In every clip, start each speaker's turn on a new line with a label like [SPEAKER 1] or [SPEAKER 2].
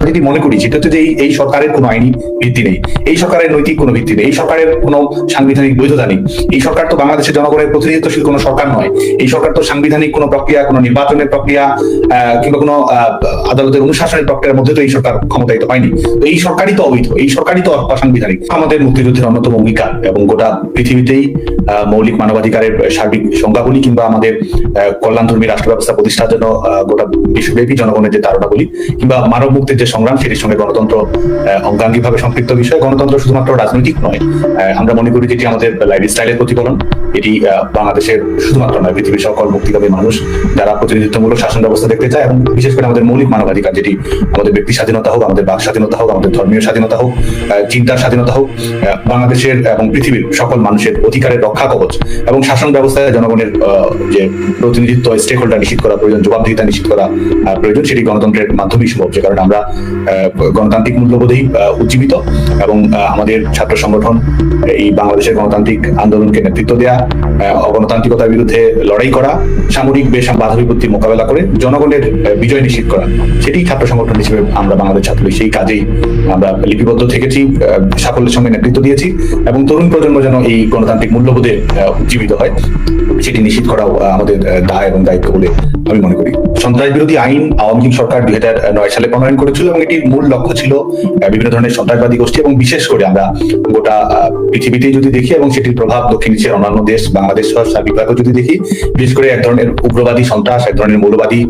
[SPEAKER 1] যদি মনে করি সেটা হচ্ছে যে এই সরকারের কোনো আইনি ভিত্তি নেই, এই সরকারের নৈতিক কোনো ভিত্তি নেই, এই সরকারের কোনো সাংবিধানিক বৈধতা নেই, এই সরকার তো বাংলাদেশের জনগণের প্রতিনিধিত্বশীল কোনো সরকার নয়, এই সরকার তো সাংবিধানিক কোনো প্রক্রিয়া, কোনো নির্বাচনের প্রক্রিয়া কিংবা কোনো আদালতের অনুশাসনের প্রক্রিয়ার মধ্যে তো এই সরকার ক্ষমতায়িত হয়নি। তো এই সরকারই তো অবৈধ, এই সরকারই তো অসাংবিধানিক। আমাদের মুক্তিযুদ্ধের অন্যতম অঙ্গীকার এবং গোটা পৃথিবীতেই মৌলিক মানবাধিকারের সার্বিক সংজ্ঞাবলী কিংবা আমাদের কল্যাণধর্মী রাষ্ট্র ব্যবস্থা প্রতিষ্ঠার জন্য গোটা বিশ্বব্যাপী জনগণের যে ধারণাগুলি কিংবা মানব মুক্তির যে সংগ্রাম, সেটির সঙ্গে গণতন্ত্র অঙ্গাঙ্গিভাবে সম্পৃক্ত বিষয়। গণতন্ত্র শুধুমাত্র রাজনৈতিক নয়, আমরা মনে করি যেটি আমাদের লাইফস্টাইলের প্রতিফলন। এটি বাংলাদেশের শুধুমাত্র নয়, পৃথিবীর সকল মুক্তিকামী মানুষ যারা প্রতিনিধিত্বমূলক শাসন ব্যবস্থা দেখতে চায় এবং বিশেষ করে আমাদের মৌলিক মানবাধিকার, যেটি আমাদের ব্যক্তি স্বাধীনতা হোক, আমাদের বাক স্বাধীনতা হোক, আমাদের ধর্মীয় স্বাধীনতা হোক, চিন্তার স্বাধীনতা হোক, বাংলাদেশের এবং পৃথিবীর সকল মানুষের অধিকারের রক্ষা কবচ এবং শাসন ব্যবস্থায় জনগণের যে প্রতিনিধিত্ব, স্টেক হোল্ডার নিশ্চিত করা প্রয়োজন, জবাবদিহিতা নিশ্চিত করা প্রয়োজন, সেটি গণতন্ত্রের মাধ্যমেই সম্ভব। যে কারণে আমরা গণতান্ত্রিক মূল্যবোধেই উজ্জীবিত এবং আমাদের ছাত্র সংগঠন এই বাংলাদেশের গণতান্ত্রিক আন্দোলনকে নেতৃত্ব দেয়া, অগণতান্ত্রিকতার বিরুদ্ধে লড়াই করা, সামরিক বাধা বিপত্তির মোকাবেলা করে জনগণের বিজয় নিশ্চিত করা, সেটি ছাত্র সংগঠন হিসেবে আমরা বাংলাদেশ ছাত্রলীগ সেই কাজেই আমরা লিপিবদ্ধ থেকেছি, সাফল্যের সঙ্গে নেতৃত্ব দিয়েছি এবং তরুণ প্রজন্ম যেন এই গণতান্ত্রিক মূল্যবোধে উজ্জীবিত হয় সেটি নিশ্চিত করাও আমাদের দায় এবং দায়িত্ব বলে আমি মনে করি। সন্ত্রাস বিরোধী আইন আওয়ামী লীগ সরকার 2009 সালে প্রণয়ন করেছিল এবং এটির মূল লক্ষ্য ছিল বিভিন্ন ধরনের সন্ত্রাসবাদী গোষ্ঠী এবং বিশেষ করে আমরা গোটা পৃথিবীতেই যদি দেখি এবং সেটির প্রভাব দক্ষিণ এশিয়ার অন্যান্য দেশ, বাংলাদেশ সহ সার্বিকভাবে যদি দেখি, বিশেষ করে এক ধরনের উগ্রবাদী সন্ত্রাস, এক ধরনের মৌলবাদী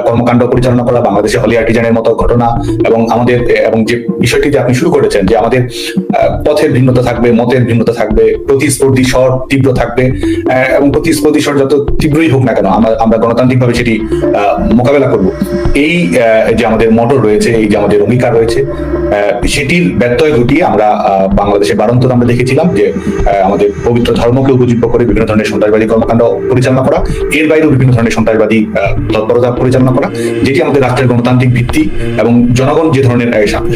[SPEAKER 1] কর্মকাণ্ড পরিচালনা করা, বাংলাদেশে হলি আর্টিজানের মতো ঘটনা এবং আমাদের এবং যে বিষয়টি যে আপনি শুরু করেছেন যে আমাদের পথের ভিন্নতা থাকবে, মতের ভিন্নতা থাকবে, প্রতিস্পর্ধী স্বর তীব্র থাকবে এবং প্রতিস্পর্ধী স্বর যত তীব্রই হোক না কেন আমরা গণতান্ত্রিকভাবে সেটি মোকাবেলা করব। এই যে আমাদের মোটর রয়েছে, এই যে আমাদের অঙ্গীকার রয়েছে, সেটির ব্যত্যয় ঘটিয়ে আমরা বাংলাদেশে বারন্তর আমরা দেখেছিলাম যে আমাদের পবিত্র ধর্মকে উপজীব্য করে বিভিন্ন ধরনের সন্ত্রাসবাদী কর্মকাণ্ড পরিচালনা করা, এর বাইরেও বিভিন্ন ধরনের সন্ত্রাসবাদী তৎপরতা পরিচালনা করা, যেটি আমাদের রাষ্ট্রের গণতান্ত্রিক ভিত্তি এবং জনগণ যে ধরনের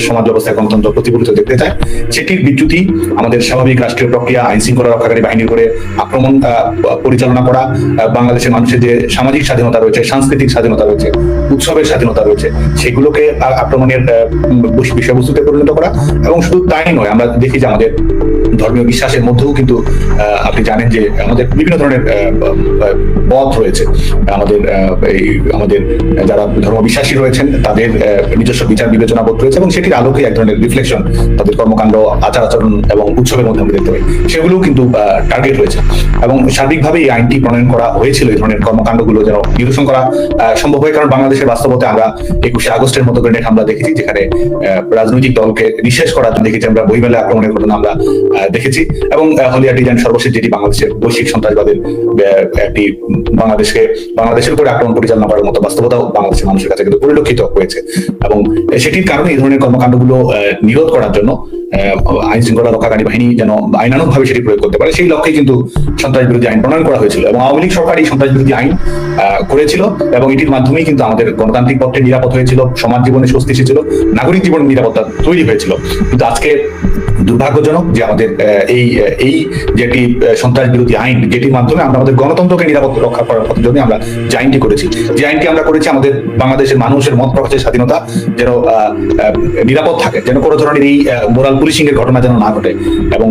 [SPEAKER 1] সমাজ ব্যবস্থায় গণতন্ত্র প্রতিফলিত দেখতে চায় সেটির বিচ্যুতি, আমাদের স্বাভাবিক রাষ্ট্রীয় প্রক্রিয়া, আইন শৃঙ্খলা রক্ষাকারী বাহিনীর করে আক্রমণ পরিচালনা করা, বাংলাদেশের মানুষের যে সামাজিক স্বাধীনতা রয়েছে, সাংস্কৃতিক স্বাধীনতা রয়েছে, উৎসবের স্বাধীনতা রয়েছে, সেগুলোকে আক্রমণের বিষয়বস্তুতে পরিণত করা। এবং শুধু তাই নয়, আমরা দেখি যে আমাদের ধর্মীয় বিশ্বাসের মধ্যেও কিন্তু আপনি জানেন যে আমাদের বিভিন্ন ধরনের পথ রয়েছে, আমাদের যারা ধর্ম বিশ্বাসী রয়েছেন তাদের নিজস্ব বিচার বিবেচনা বোধ রয়েছে এবং সেটির আলোকে এক ধরনের রিফ্লেকশন তাদের কর্মকাণ্ড, আচার আচরণ এবং উৎসবের মধ্যে আমরা দেখতে পাই, সেগুলোও কিন্তু টার্গেট রয়েছে। এবং সার্বিকভাবে এই আইনটি প্রণয়ন করা হয়েছিল এই ধরনের কর্মকাণ্ডগুলো যেন নিরসন করা সম্ভব হয়। কারণ বাংলাদেশের বাস্তবতা আমরা 21শে আগস্টের মতো গ্রেনেড হামলা দেখেছি, যেখানে রাজনৈতিক দলকে নিঃশেষ করার জন্য দেখেছি আমরা বইমেলা আক্রমণের ঘটনা আমরা দেখেছি এবং হলি আর্টিজান সর্বশেষ যেটি বাংলাদেশের বৈশ্বিক সন্ত্রাসবাদের একটি বাংলাদেশের উপরে আক্রমণ পরিচালনা করার মতো বাস্তবতাও বাংলাদেশের মানুষের কাছে কিন্তু পরিলক্ষিত হয়েছে। এবং সেটির কারণে এই ধরনের কর্মকাণ্ডগুলো নিরোধ করার জন্য আইন শৃঙ্খলা রক্ষাকারী বাহিনী যেন আইনানুগভাবে সেটি প্রয়োগ করতে পারে, সেই লক্ষ্যে কিন্তু সন্ত্রাস বিরোধী আইন প্রণয়ন করা হয়েছিল এবং আওয়ামী লীগ সরকার এই সন্ত্রাস বিরোধী আইন করেছিল এবং এটির মাধ্যমেই কিন্তু আমাদের গণতান্ত্রিক পক্ষে নিরাপদ হয়েছিল, সমাজ জীবনে স্বস্তি এসেছিল, নাগরিক জীবনের নিরাপত্তা তৈরি হয়েছিল। কিন্তু আজকে দুর্ভাগ্যজনক যে আমাদের এই যে একটি সন্ত্রাস বিরোধী আইন, যেটির মাধ্যমে আমরা আমাদের গণতন্ত্রকে নিরাপদ রক্ষা করার জন্য আমরা যে আইনটি করেছি, যে আইনটি আমরা করেছি আমাদের বাংলাদেশের মানুষের মত প্রকাশের স্বাধীনতা যেন নিরাপদ থাকে, যেন কোনো ধরনের এই মোরাল পুলিশিং এর ঘটনা যেন না ঘটে এবং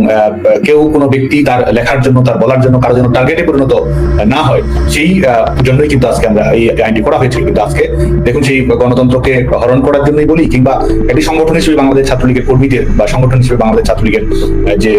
[SPEAKER 1] কেউ কোনো ব্যক্তি তার লেখার জন্য, তার বলার জন্য কারো যেন টার্গেটে পরিণত না হয়, সেই জন্যই কিন্তু আজকে আমরা এই আইনটি করা হয়েছিল। কিন্তু আজকে দেখুন সেই গণতন্ত্রকে হরণ করার জন্যই বলি কিংবা একটি সংগঠন হিসেবে বাংলাদেশ ছাত্রলীগের কর্মীদের বা সংগঠন হিসেবে বাংলাদেশ ছাত্রলীগের যে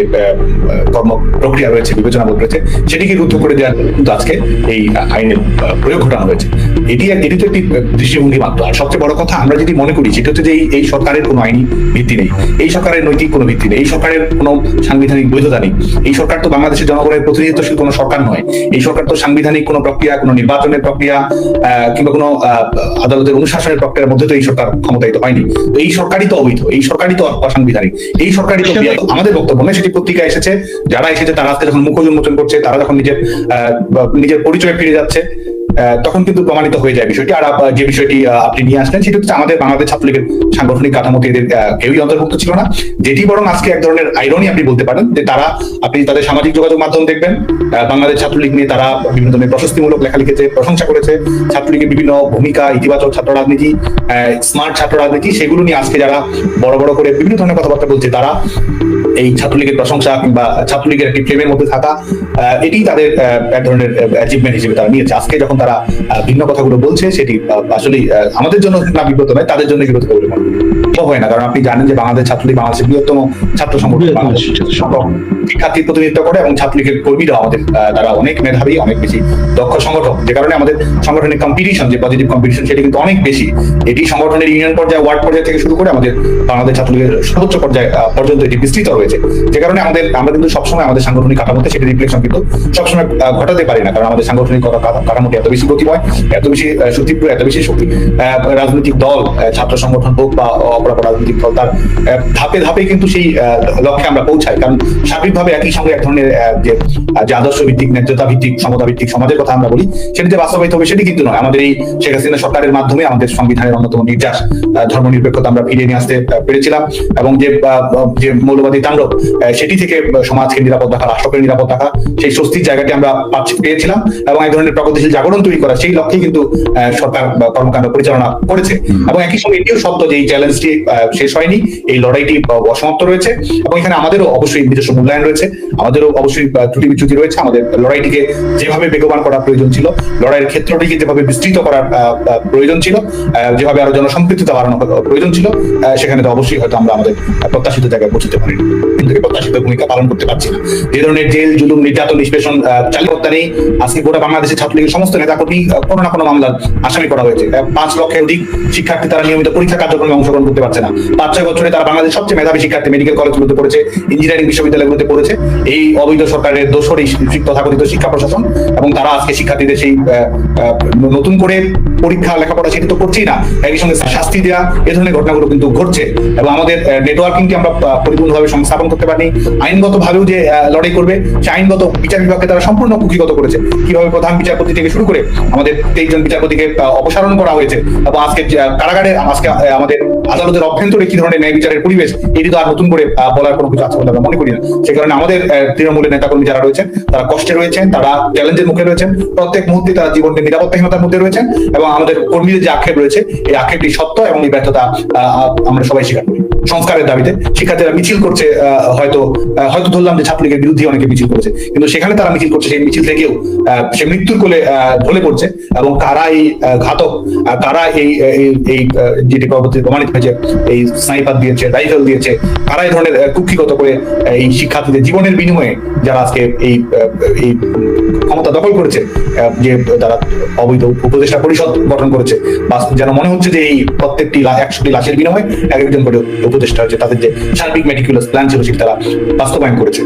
[SPEAKER 1] কর্ম প্রক্রিয়া রয়েছে, বিবেচনা বোধ রয়েছে, সেটিকে রুদ্ধ করে দেওয়ার কিন্তু আজকে এই আইনের প্রয়োগ ঘটানো হয়েছে। এটি তো একটি দৃষ্টিভঙ্গি মাত্র। আর সবচেয়ে বড় কথা, আমরা যদি মনে করি সেটা হচ্ছে যে এই সরকারের কোনো আইনি ভিত্তি নেই, এই সরকারের নৈতিক কোনো ভিত্তি নেই, এই সরকারের কোনো সাংবিধানিক বৈধতা নেই, এই সরকার তো বাংলাদেশের জনগণের প্রতিনিধিত্বশীল কোনো সরকার নয়, এই সরকার তো সাংবিধানিক কোনো প্রক্রিয়া, কোনো নির্বাচনের প্রক্রিয়া কিংবা কোনো আদালতের অনুশাসনের প্রক্রিয়ার মধ্যে তো এই সরকার ক্ষমতায়িত হয়নি। তো এই সরকারই তো অবৈধ, এই সরকারই তো অসাংবিধানিক, এই সরকারই তো আমাদের বক্তব্য নয়, সেটি পত্রিকায় এসেছে, যারা এসেছে তারা আজকে যখন মুখ উন্মোচন করছে, তারা যখন নিজের পরিচয়ে ফিরে যাচ্ছে, তখন কিন্তু প্রমাণিত হয়ে যায় বিষয়টি। আর যে বিষয়টি আপনি নিয়ে আসলেন সেটা হচ্ছে আমাদের বাংলাদেশ ছাত্রলীগের সাংগঠনিক কাঠামোতে এদের কেউই অন্তর্ভুক্ত ছিল না, যেটি বরং আজকে এক ধরনের আইরনি আপনি বলতে পারেন যে তারা, আপনি তাদের সামাজিক যোগাযোগ মাধ্যম দেখবেন, বাংলাদেশ ছাত্রলীগ নিয়ে তারা বিভিন্ন ধরনের প্রশস্তিমূলক লেখা লিখেছে, প্রশংসা করেছে, ছাত্রলীগের বিভিন্ন ভূমিকা, ইতিবাচক ছাত্র রাজনীতি, স্মার্ট ছাত্র রাজনীতি, সেগুলো নিয়ে আজকে যারা বড় বড় করে বিভিন্ন ধরনের কথাবার্তা বলছে, তারা এই ছাত্রলীগের প্রশংসা কিংবা ছাত্রলীগের একটি ফ্রেমের মধ্যে থাকা, এটি তাদের এক ধরনের অ্যাচিভমেন্ট হিসেবে তারা নিয়েছে। আজকে যখন তারা ভিন্ন কথাগুলো বলছে, সেটি আসলে আমাদের জন্য না বিব্রত নয়, তাদের জন্য বিব্রত বলে মনে হয় না। কারণ আপনি জানেন যে বাংলাদেশ ছাত্রলীগ বাংলাদেশের বৃহত্তম ছাত্র সংগঠন, শিক্ষার্থীর প্রতিনিধিত্ব করে, এবং ছাত্রলীগের কর্মীরা আমাদের তারা অনেক মেধাবী, অনেক বেশি দক্ষ সংগঠন, যে কারণে আমাদের সংগঠনের কম্পিটিশন, যে পজিটিভ কম্পিটিশন, সেটা কিন্তু অনেক বেশি। এটি সংগঠনের ইউনিয়ন পর্যায়ে, ওয়ার্ড পর্যায়ে থেকে শুরু করে আমাদের বাংলাদেশ ছাত্রলীগের সর্বোচ্চ পর্যায়ে পর্যন্ত এটি বিস্তৃত রয়েছে। যে কারণে আমরা কিন্তু সবসময় আমাদের সাংগঠনিক কাঠামোতে সেটি রিফ্লেকশন কিন্তু সবসময় ঘটাতে পারি না, কারণ আমাদের সাংগঠনিক কাঠামোটি এত বেশি গতিময়, এত বেশি সুতীব্র, এত বেশি শক্তি। রাজনৈতিক দল, ছাত্র সংগঠন হোক বা অপরাপর রাজনৈতিক দল, তার ধাপে ধাপে কিন্তু সেই লক্ষ্যে আমরা পৌঁছাই। কারণ সার্বিকভাবে একই সঙ্গে এক ধরনের যে আদর্শ ভিত্তিক, ন্যায্যতা ভিত্তিক, সমতা ভিত্তিক সমাজের কথা আমরা বলি, সেটি যে বাস্তবায়িত হবে সেটি কিন্তু নয়। আমাদের এই শেখ হাসিনা সরকারের মাধ্যমে আমাদের সংবিধানের অন্যতম নির্যাস ধর্মনিরপেক্ষতা আমরা ফিরিয়ে নিয়ে আসতে পেরেছিলাম, এবং যে মৌলবাদী তাণ্ডব, সেটি থেকে সমাজকে নিরাপদ রাখা, রাষ্ট্রকে নিরাপদ রাখা, সেই স্বস্তির জায়গাটি আমরা পেয়েছিলাম, এবং এক ধরনের প্রগতিশীল জাগরণ তৈরি করা, সেই লক্ষ্যে কিন্তু সরকার কর্মকাণ্ড পরিচালনা করেছে। এবং একই সঙ্গে এটিও সত্য যে এই চ্যালেঞ্জটি শেষ হয়নি, এই লড়াইটি অসমাপ্ত রয়েছে, এবং এখানে আমাদেরও অবশ্যই নিজস্ব মূল্যায়ন রয়েছে, আমাদেরও অবশ্যই ত্রুটি বিচ্যুতি রয়েছে। আমাদের লড়াইটিকে যেভাবে বেগবান করার প্রয়োজন ছিল, লড়াইয়ের ক্ষেত্রটিকে যেভাবে বিস্তৃত করার প্রয়োজন ছিল, যেভাবে আরো জনসম্পৃক্ততা বাড়ানো প্রয়োজন ছিল, সেখানে তো অবশ্যই হয়তো আমরা আমাদের প্রত্যাশিত জায়গায় পৌঁছতে পারিনি, কিন্তু প্রত্যাশিত ভূমিকা পালন করতে পারছি না। যে ধরনের জেল, জুলুম, নির্যাতন, নিষ্পেষণ চালু হত্যা নেই, আজকে গোটা বাংলাদেশের ছাত্রলীগের সমস্ত নেতাকর্মী কোনো না কোনো মামলার আসামি করা হয়েছে। 5 লক্ষের অধিক শিক্ষার্থী তারা নিয়মিত পরীক্ষা কার্যক্রমে অংশগ্রহণ করতে পারছে না। 5-6 বছরে তারা বাংলাদেশের সবচেয়ে মেধাবী শিক্ষার্থী মেডিকেল কলেজগুলোতে পড়েছে, ইঞ্জিনিয়ারিং বিশ্ববিদ্যালয়গুলোতে পড়েছে। এই অবৈধ সরকারের দোসর এই তথাকথিত শিক্ষা প্রশাসন, এবং তারা আজকে শিক্ষার্থীদের সেই নতুন করে পরীক্ষা লেখাপড়া সেটি তো করছেই না, একই সঙ্গে শাস্তি দেওয়া, এ ধরনের ঘটনাগুলো কিন্তু ঘটছে। এবং আমাদের নেটওয়ার্কিংকে আমরা পরিপূর্ণভাবে সংস্থাপন করতে পারিনি। আইনগত ভাবেও যে লড়াই করবে, সে আইনগত বিচার বিভাগকে তারা সম্পূর্ণ কুক্ষিগত করেছে। কিভাবে প্রধান বিচারপতি থেকে শুরু করে আমাদের 23 জন বিচারপতিকে অপসারণ করা হয়েছে, এবং আজকে কারাগারে, আজকে আমাদের আদালতের অভ্যন্তরে কি ধরনের ন্যায় বিচারের পরিবেশ, এটি তো আর নতুন করে বলার কোনো কিছু আছে বলে আমরা মনে করি না। সে কারণে আমাদের তৃণমূলের নেতাকর্মী যারা রয়েছেন, তারা কষ্টে রয়েছেন, তারা চ্যালেঞ্জের মুখে রয়েছেন, প্রত্যেক মুহূর্তে তারা জীবনের নিরাপত্তাহীনতার মধ্যে রয়েছেন, এবং আমাদের কর্মীদের যে আক্ষেপ রয়েছে, এই আক্ষেপটি সত্য, এবং এই ব্যর্থতা আমরা সবাই স্বীকার করি। সংস্কারের দাবিতে শিক্ষার্থীরা মিছিল করছে, হয়তো ধরলাম যে ছাত্রলীগের বিরুদ্ধে অনেকে মিছিল করেছে, কিন্তু সেখানে তারা মিছিল করছে, সেই মিছিল থেকেও সে মৃত্যুর কোলে ঢলে পড়ছে। এবং কারা এই ঘাতক, কারা এই যেটি প্রমাণিত হয়েছে, এই স্নাইপার দিয়েছে, রাইফেল দিয়েছে, কারা এই ধরনের কুক্ষিগত করে এই শিক্ষার্থীদের জীবনের বিনিময়ে যারা আজকে এই ক্ষমতা দখল করেছে, যে তারা অবৈধ উপদেষ্টা পরিষদ গঠন করেছে, বা যেন মনে হচ্ছে যে এই প্রত্যেকটি 100টি লাশের বিনিময়ে একজন করে উপদেষ্টা হচ্ছে, তাদের যে সার্বিক মেটিকুলাস প্ল্যান ছিল সেটি তারা বাস্তবায়ন করেছে।